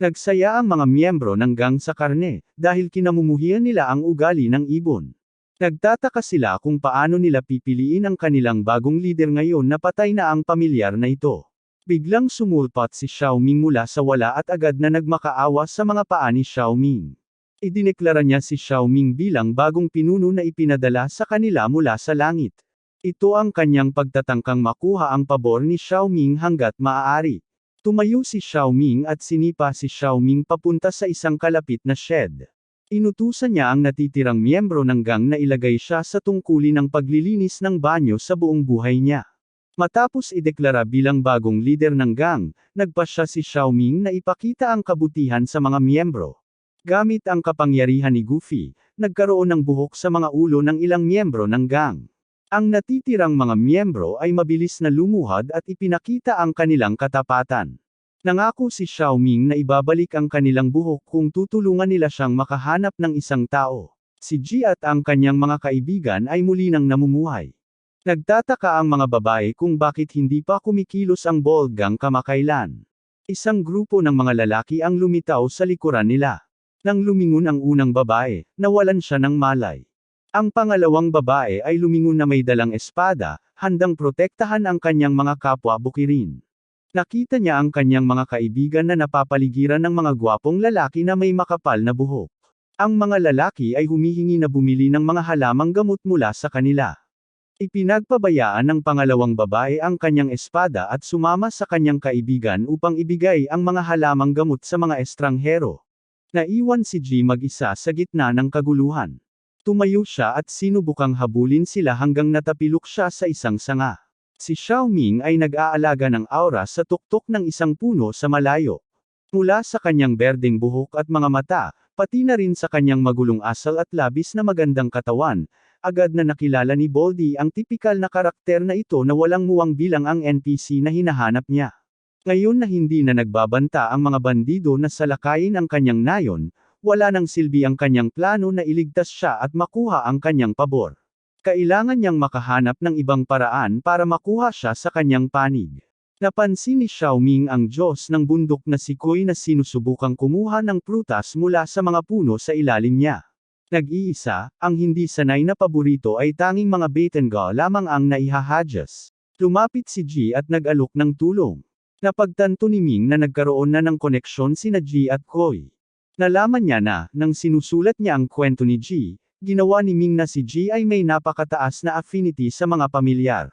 Nagsaya ang mga miyembro ng gang sa karne, dahil kinamumuhian nila ang ugali ng ibon. Nagtataka sila kung paano nila pipiliin ang kanilang bagong lider ngayon na patay na ang pamilyar na ito. Biglang sumulpot si Xiaoming mula sa wala at agad na nagmakaawa sa mga paa ni Xiaoming. Idineklara niya si Xiaoming bilang bagong pinuno na ipinadala sa kanila mula sa langit. Ito ang kanyang pagtatangkang makuha ang pabor ni Xiaoming hanggat maaari. Tumayo si Xiaoming at sinipa si Xiaoming papunta sa isang kalapit na shed. Inutusan niya ang natitirang miyembro ng gang na ilagay siya sa tungkulin ng paglilinis ng banyo sa buong buhay niya. Matapos ideklara bilang bagong lider ng gang, nagpasya si Xiaoming na ipakita ang kabutihan sa mga miyembro. Gamit ang kapangyarihan ni Goofy, nagkaroon ng buhok sa mga ulo ng ilang miyembro ng gang. Ang natitirang mga miyembro ay mabilis na lumuhad at ipinakita ang kanilang katapatan. Nangako si Xiaoming na ibabalik ang kanilang buhok kung tutulungan nila siyang makahanap ng isang tao. Si Ji at ang kanyang mga kaibigan ay muli nang namumuhay. Nagtataka ang mga babae kung bakit hindi pa kumikilos ang Bold Gang kamakailan. Isang grupo ng mga lalaki ang lumitaw sa likuran nila. Nang lumingon ang unang babae, nawalan siya ng malay. Ang pangalawang babae ay lumingon na may dalang espada, handang protektahan ang kanyang mga kapwa bukirin. Nakita niya ang kanyang mga kaibigan na napapaligiran ng mga gwapong lalaki na may makapal na buhok. Ang mga lalaki ay humihingi na bumili ng mga halamang gamot mula sa kanila. Ipinagpabayaan ng pangalawang babae ang kanyang espada at sumama sa kanyang kaibigan upang ibigay ang mga halamang gamot sa mga estranghero. Naiwan si Ji mag-isa sa gitna ng kaguluhan. Tumayo siya at sinubukang habulin sila hanggang natapilok siya sa isang sanga. Si Xiaoming ay nag-aalaga ng aura sa tuktok ng isang puno sa malayo. Mula sa kanyang berdeng buhok at mga mata, pati na rin sa kanyang magulong asal at labis na magandang katawan, agad na nakilala ni Boldy ang tipikal na karakter na ito na walang muwang bilang ang NPC na hinahanap niya. Ngayon na hindi na nagbabanta ang mga bandido na salakayin ang kanyang nayon, wala nang silbi ang kanyang plano na iligtas siya at makuha ang kanyang pabor. Kailangan niyang makahanap ng ibang paraan para makuha siya sa kanyang panig. Napansin ni Xiaoming ang Diyos ng bundok na si Koi na sinusubukang kumuha ng prutas mula sa mga puno sa ilalim niya. Nag-iisa, ang hindi sanay na paborito ay tanging mga Batenga lamang ang naihahadyas. Lumapit si Ji at nag-alok ng tulong. Napagtanto ni Ming na nagkaroon na ng koneksyon sina Ji at Koi. Nalaman niya na, nang sinusulat niya ang kwento ni Ji, ginawa ni Ming na si Ji ay may napakataas na affinity sa mga pamilyar.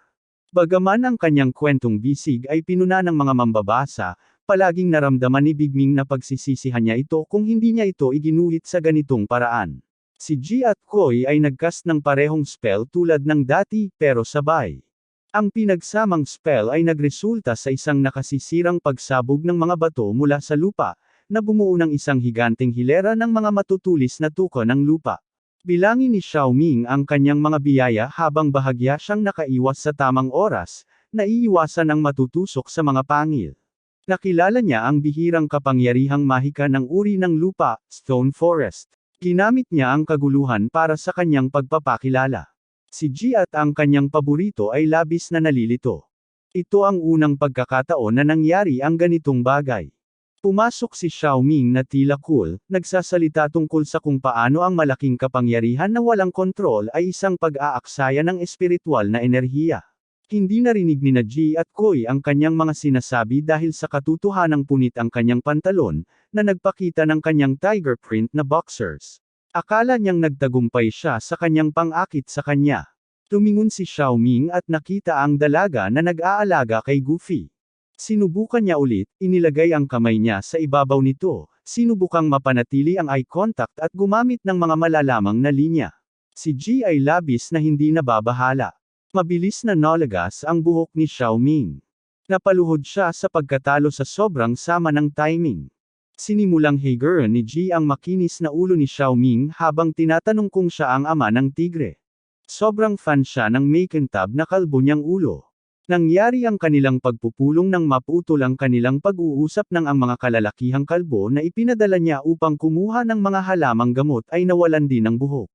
Bagaman ang kanyang kwentong bisig ay pinuna ng mga mambabasa, palaging naramdaman ni Big Ming na pagsisisihan niya ito kung hindi niya ito iginuhit sa ganitong paraan. Si Ji at Koi ay nagcast ng parehong spell tulad ng dati, pero sabay. Ang pinagsamang spell ay nagresulta sa isang nakasisirang pagsabog ng mga bato mula sa lupa, na bumuo ng isang higanteng hilera ng mga matutulis na tuko ng lupa. Bilangin ni Xiaoming ang kanyang mga biyaya habang bahagya siyang nakaiwas sa tamang oras, naiiwasan ang matutusok sa mga pangil. Nakilala niya ang bihirang kapangyarihang mahika ng uri ng lupa, Stone Forest. Ginamit niya ang kaguluhan para sa kanyang pagpapakilala. Si Ji at ang kanyang paborito ay labis na nalilito. Ito ang unang pagkakataon na nangyari ang ganitong bagay. Pumasok si Xiaoming na tila cool, nagsasalita tungkol sa kung paano ang malaking kapangyarihan na walang kontrol ay isang pag-aaksaya ng espiritual na enerhiya. Hindi narinig ni Ji at Koi ang kanyang mga sinasabi dahil sa katotohanang punit ang kanyang pantalon, na nagpakita ng kanyang tiger print na boxers. Akala niyang nagtagumpay siya sa kanyang pang-akit sa kanya. Tumingon si Xiaoming at nakita ang dalaga na nag-aalaga kay Goofy. Sinubukan niya ulit, inilagay ang kamay niya sa ibabaw nito, sinubukang mapanatili ang eye contact at gumamit ng mga malalamang na linya. Si Ji ay labis na hindi nababahala. Mabilis na nalagas ang buhok ni Xiaoming. Napaluhod siya sa pagkatalo sa sobrang sama ng timing. Sinimulang higuran ni Ji ang makinis na ulo ni Xiaoming habang tinatanong kung siya ang ama ng tigre. Sobrang fan siya ng makintab na kalbo niyang ulo. Nangyari ang kanilang pagpupulong nang maputol ang kanilang pag-uusap ng ang mga kalalakihang kalbo na ipinadala niya upang kumuha ng mga halamang gamot ay nawalan din ng buhok.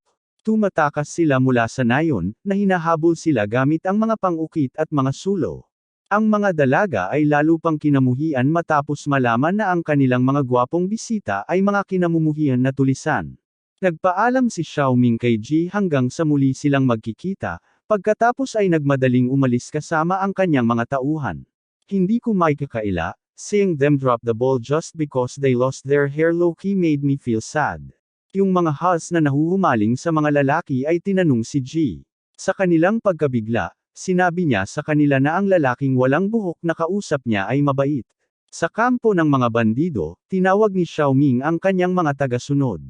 Tumatakas sila mula sa nayon, na hinahabol sila gamit ang mga pang-ukit at mga sulo. Ang mga dalaga ay lalo pang kinamuhian matapos malaman na ang kanilang mga gwapong bisita ay mga kinamumuhian na tulisan. Nagpaalam si Xiaoming kay Ji hanggang sa muli silang magkikita, pagkatapos ay nagmadaling umalis kasama ang kanyang mga tauhan. Hindi ko maikakaila, seeing them drop the ball just because they lost their hair low-key made me feel sad. Yung mga hals na nahuhumaling sa mga lalaki ay tinanong si Ji. Sa kanilang pagkabigla, sinabi niya sa kanila na ang lalaking walang buhok na kausap niya ay mabait. Sa kampo ng mga bandido, tinawag ni Xiaoming ang kanyang mga tagasunod.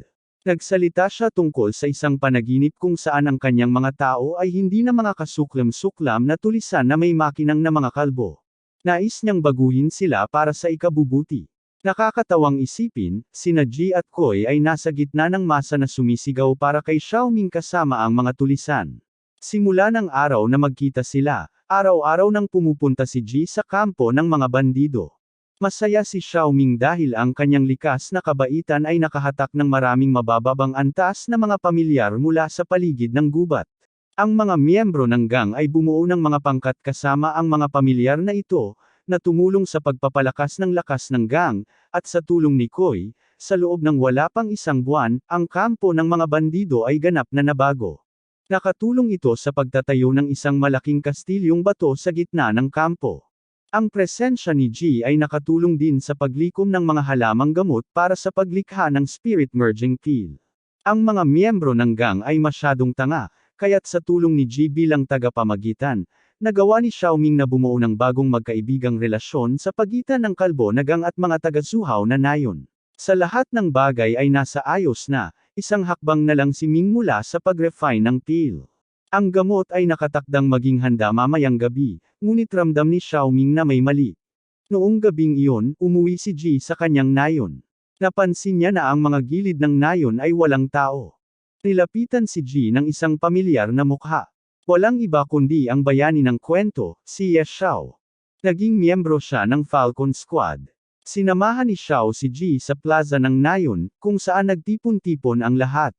Nagsalita siya tungkol sa isang panaginip kung saan ang kanyang mga tao ay hindi na mga kasuklam-suklam na tulisan na may makinang na mga kalbo. Nais niyang baguhin sila para sa ikabubuti. Nakakatawang isipin, sina Ji at Koi ay nasa gitna ng masa na sumisigaw para kay Xiaoming kasama ang mga tulisan. Simula ng araw na magkita sila, araw-araw nang pumupunta si Ji sa kampo ng mga bandido. Masaya si Xiaoming dahil ang kanyang likas na kabaitan ay nakahatak ng maraming mabababang antas na mga pamilyar mula sa paligid ng gubat. Ang mga miyembro ng gang ay bumuo ng mga pangkat kasama ang mga pamilyar na ito, na tumulong sa pagpapalakas ng lakas ng gang, at sa tulong ni Koi, sa loob ng wala pang isang buwan, ang kampo ng mga bandido ay ganap na nabago. Nakatulong ito sa pagtatayo ng isang malaking kastilyong bato sa gitna ng kampo. Ang presensya ni Ji ay nakatulong din sa paglikom ng mga halamang gamot para sa paglikha ng spirit merging pill. Ang mga miyembro ng gang ay masyadong tanga, kaya't sa tulong ni Ji bilang tagapamagitan, nagawa ni Xiaoming na bumuo ng bagong magkaibigang relasyon sa pagitan ng kalbo na gang at mga taga-suhaw na nayon. Sa lahat ng bagay ay nasa ayos na, isang hakbang na lang si Ming mula sa pag-refine ng pill. Ang gamot ay nakatakdang maging handa mamayang gabi, ngunit ramdam ni Xiaoming na may mali. Noong gabing iyon, umuwi si Ji sa kanyang nayon. Napansin niya na ang mga gilid ng nayon ay walang tao. Nilapitan si Ji ng isang pamilyar na mukha. Walang iba kundi ang bayani ng kwento, si Ye Xiao. Naging miyembro siya ng Falcon Squad. Sinamahan ni Xiao si Ji sa plaza ng nayon, kung saan nagtipon-tipon ang lahat.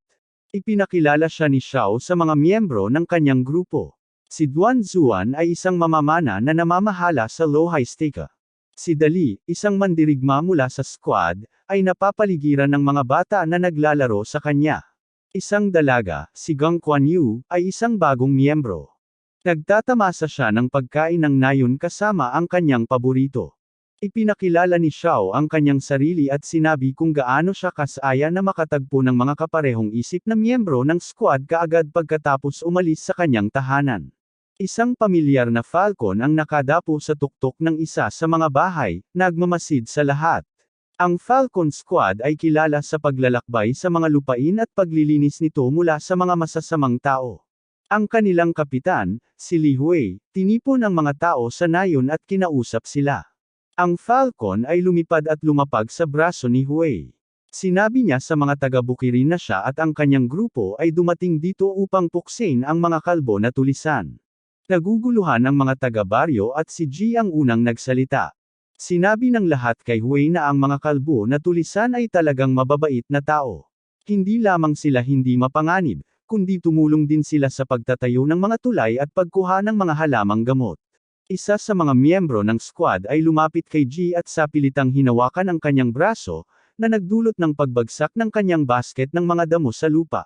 Ipinakilala siya ni Xiao sa mga miyembro ng kanyang grupo. Si Duan Zuan ay isang mamamana na namamahala sa Lohai Steka. Si Dali, isang mandirigma mula sa squad, ay napapaligiran ng mga bata na naglalaro sa kanya. Isang dalaga, si Gong Kuan Yu, ay isang bagong miyembro. Nagtatamasa siya ng pagkain ng nayon kasama ang kanyang paborito. Ipinakilala ni Xiao ang kanyang sarili at sinabi kung gaano siya kasaya na makatagpo ng mga kaparehong isip na miyembro ng squad kaagad pagkatapos umalis sa kanyang tahanan. Isang pamilyar na falcon ang nakadapo sa tuktok ng isa sa mga bahay, nagmamasid sa lahat. Ang Falcon Squad ay kilala sa paglalakbay sa mga lupain at paglilinis nito mula sa mga masasamang tao. Ang kanilang kapitan, si Li Hui, tinipon ang mga tao sa nayon at kinausap sila. Ang Falcon ay lumipad at lumapag sa braso ni Hui. Sinabi niya sa mga taga-bukirin na siya at ang kanyang grupo ay dumating dito upang puksin ang mga kalbo na tulisan. Naguguluhan ang mga taga-baryo at si Ji ang unang nagsalita. Sinabi ng lahat kay Hui na ang mga kalbo na tulisan ay talagang mababait na tao. Hindi lamang sila hindi mapanganib, kundi tumulong din sila sa pagtatayo ng mga tulay at pagkuha ng mga halamang gamot. Isa sa mga miyembro ng squad ay lumapit kay G at sapilitang hinawakan ang kanyang braso, na nagdulot ng pagbagsak ng kanyang basket ng mga damo sa lupa.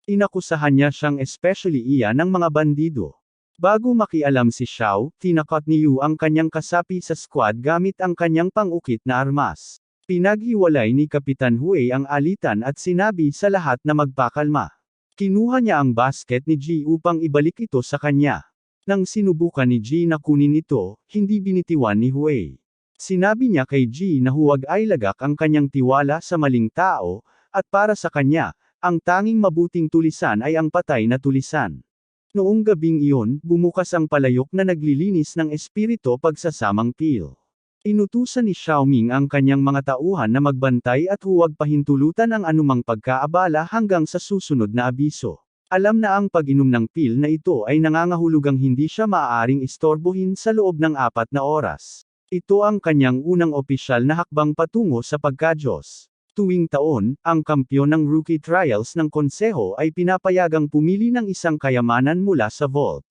Inakusahan niya siyang especially iyan ng mga bandido. Bago makialam si Xiao, tinakot ni Yu ang kanyang kasapi sa squad gamit ang kanyang pang-ukit na armas. Pinaghiwalay ni Kapitan Hui ang alitan at sinabi sa lahat na magpakalma. Kinuha niya ang basket ni Ji upang ibalik ito sa kanya. Nang sinubukan ni Ji na kunin ito, hindi binitiwan ni Hui. Sinabi niya kay Ji na huwag ay lagak ang kanyang tiwala sa maling tao, at para sa kanya, ang tanging mabuting tulisan ay ang patay na tulisan. Noong gabing iyon, bumukas ang palayok na naglilinis ng espirito pagsasamang pil. Inutusan ni Xiaoming ang kanyang mga tauhan na magbantay at huwag pahintulutan ang anumang pagkaabala hanggang sa susunod na abiso. Alam na ang pag-inom ng pil na ito ay nangangahulugang hindi siya maaaring istorbohin sa loob ng 4 na oras. Ito ang kanyang unang opisyal na hakbang patungo sa pagka-Diyos. Tuwing taon, ang kampyon ng rookie trials ng konseho ay pinapayagang pumili ng isang kayamanan mula sa vault.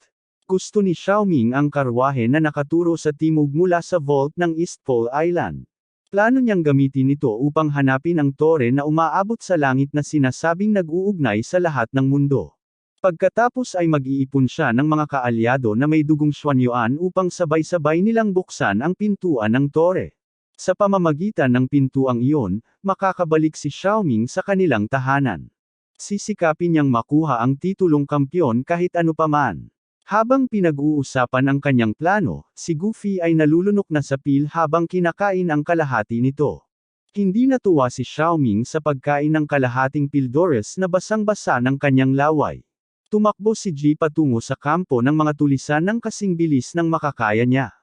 Gusto ni Xiaoming ang karwahe na nakaturo sa timog mula sa vault ng East Pole Island. Plano niyang gamitin ito upang hanapin ang tore na umaabot sa langit na sinasabing nag-uugnay sa lahat ng mundo. Pagkatapos ay mag-iipon siya ng mga kaalyado na may dugong Xuanyuan upang sabay-sabay nilang buksan ang pintuan ng tore. Sa pamamagitan ng pintuang iyon, makakabalik si Xiaoming sa kanilang tahanan. Sisikapin niyang makuha ang titulong kampyon kahit ano paman. Habang pinag-uusapan ang kanyang plano, si Goofy ay nalulunok na sa pil habang kinakain ang kalahati nito. Hindi natuwa si Xiaoming sa pagkain ng kalahating Pildores na basang-basa ng kanyang laway. Tumakbo si Ji patungo sa kampo ng mga tulisan ng kasing bilis ng makakaya niya.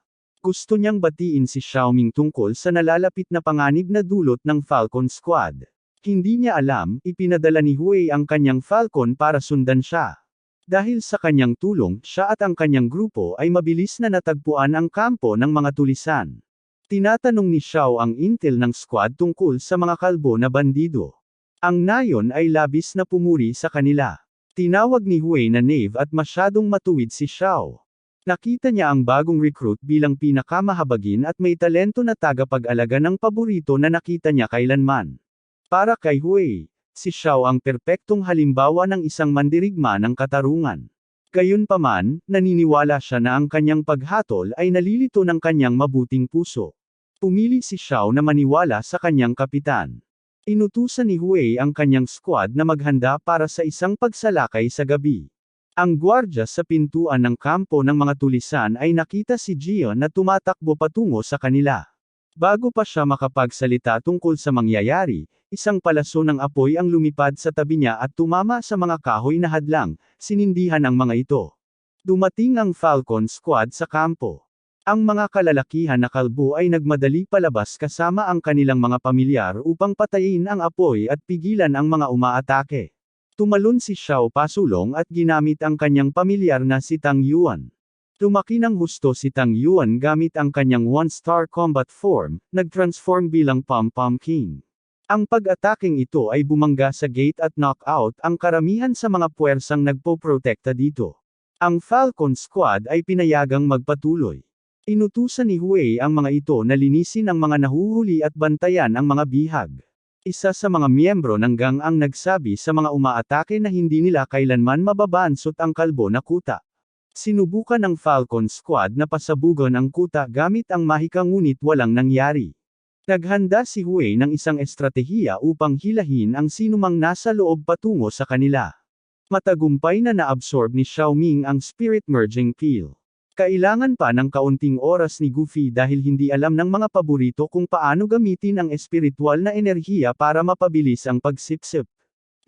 Gusto niyang batiin si Xiaoming tungkol sa nalalapit na panganib na dulot ng Falcon Squad. Hindi niya alam, ipinadala ni Hui ang kanyang Falcon para sundan siya. Dahil sa kanyang tulong, siya at ang kanyang grupo ay mabilis na natagpuan ang kampo ng mga tulisan. Tinatanong ni Xiao ang intel ng squad tungkol sa mga kalbo na bandido. Ang nayon ay labis na pumuri sa kanila. Tinawag ni Hui na knave at masyadong matuwid si Xiao. Nakita niya ang bagong recruit bilang pinakamahabagin at may talento na tagapag-alaga ng paborito na nakita niya kailanman. Para kay Hui, si Xiao ang perpektong halimbawa ng isang mandirigma ng katarungan. Gayunpaman, naniniwala siya na ang kanyang paghatol ay nalilito ng kanyang mabuting puso. Pumili si Xiao na maniwala sa kanyang kapitan. Inutusan ni Hui ang kanyang squad na maghanda para sa isang pagsalakay sa gabi. Ang gwardya sa pintuan ng kampo ng mga tulisan ay nakita si Jian na tumatakbo patungo sa kanila. Bago pa siya makapagsalita tungkol sa mangyayari, isang palaso ng apoy ang lumipad sa tabi niya at tumama sa mga kahoy na hadlang, sinindihan ang mga ito. Dumating ang Falcon Squad sa kampo. Ang mga kalalakihan na kalbo ay nagmadali palabas kasama ang kanilang mga pamilyar upang patayin ang apoy at pigilan ang mga umaatake. Tumalon si Xiao pasulong at ginamit ang kanyang pamilyar na si Tang Yuan. Lumaki ng husto si Tang Yuan gamit ang kanyang one-star combat form, nag-transform bilang Pom-Pom King. Ang pag-ataking ito ay bumangga sa gate at knockout ang karamihan sa mga puwersang nagpoprotekta dito. Ang Falcon Squad ay pinayagang magpatuloy. Inutusan ni Hui ang mga ito na linisin ang mga nahuhuli at bantayan ang mga bihag. Isa sa mga miyembro ng gang ang nagsabi sa mga umaatake na hindi nila kailanman mababansot ang kalbo na kuta. Sinubukan ng Falcon Squad na pasabugan ang kuta gamit ang mahika ngunit walang nangyari. Naghanda si Hui ng isang estratehiya upang hilahin ang sinumang nasa loob patungo sa kanila. Matagumpay na naabsorb ni Xiaoming ang Spirit Merging Peel. Kailangan pa ng kaunting oras ni Goofy dahil hindi alam ng mga paborito kung paano gamitin ang espiritual na enerhiya para mapabilis ang pagsipsip.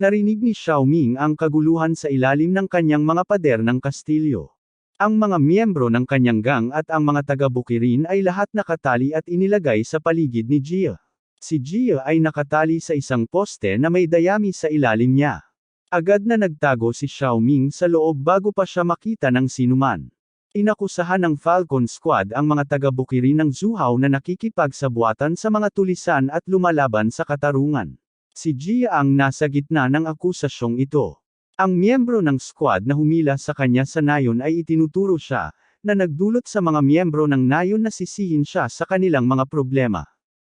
Narinig ni Xiaoming ang kaguluhan sa ilalim ng kanyang mga pader ng kastilyo. Ang mga miyembro ng kanyang gang at ang mga taga-bukirin ay lahat nakatali at inilagay sa paligid ni Jia. Si Jia ay nakatali sa isang poste na may dayami sa ilalim niya. Agad na nagtago si Xiaoming sa loob bago pa siya makita ng sinuman. Inakusahan ng Falcon Squad ang mga taga-bukirin ng Zhuhao na nakikipagsabuatan sa mga tulisan at lumalaban sa katarungan. Si Jia ang nasa gitna ng akusasyong ito. Ang miyembro ng squad na humila sa kanya sa nayon ay itinuturo siya, na nagdulot sa mga miyembro ng nayon na sisihin siya sa kanilang mga problema.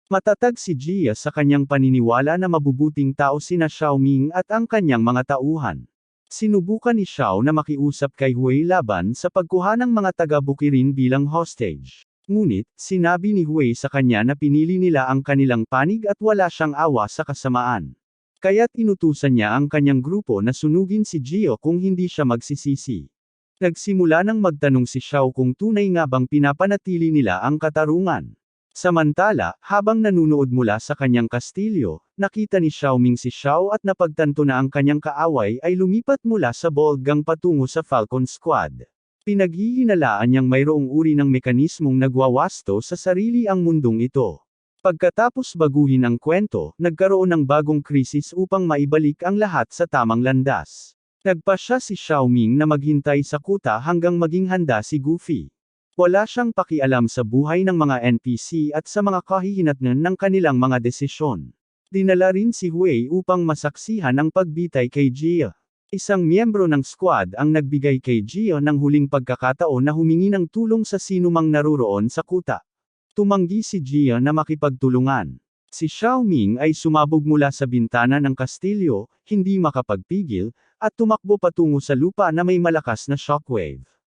Matatag si Jia sa kanyang paniniwala na mabubuting tao sina Xiaoming at ang kanyang mga tauhan. Sinubukan ni Xiao na makiusap kay Hui laban sa pagkuha ng mga taga-Bukirin bilang hostage. Ngunit, sinabi ni Hui sa kanya na pinili nila ang kanilang panig at wala siyang awa sa kasamaan. Kaya't inutusan niya ang kanyang grupo na sunugin si Jio kung hindi siya magsisisi. Nagsimula nang magtanong si Xiao kung tunay nga bang pinapanatili nila ang katarungan. Samantala, habang nanunood mula sa kanyang kastilyo, nakita ni Xiaoming si Xiao at napagtanto na ang kanyang kaaway ay lumipat mula sa Bold Gang patungo sa Falcon Squad. Pinaghihinalaan niyang mayroong uri ng mekanismong nagwawasto sa sarili ang mundong ito. Pagkatapos baguhin ang kwento, nagkaroon ng bagong krisis upang maibalik ang lahat sa tamang landas. Nagpasya si Xiaoming na maghintay sa kuta hanggang maging handa si Goofy. Wala siyang pakialam sa buhay ng mga NPC at sa mga kahihinatnan ng kanilang mga desisyon. Dinala rin si Hui upang masaksihan ang pagbitay kay Jia. Isang miyembro ng squad ang nagbigay kay Jia ng huling pagkakataon na humingi ng tulong sa sinumang naruroon sa kuta. Tumanggi si Jia na makipagtulungan. Si Xiaoming ay sumabog mula sa bintana ng kastilyo, hindi makapagpigil, at tumakbo patungo sa lupa na may malakas na shockwave.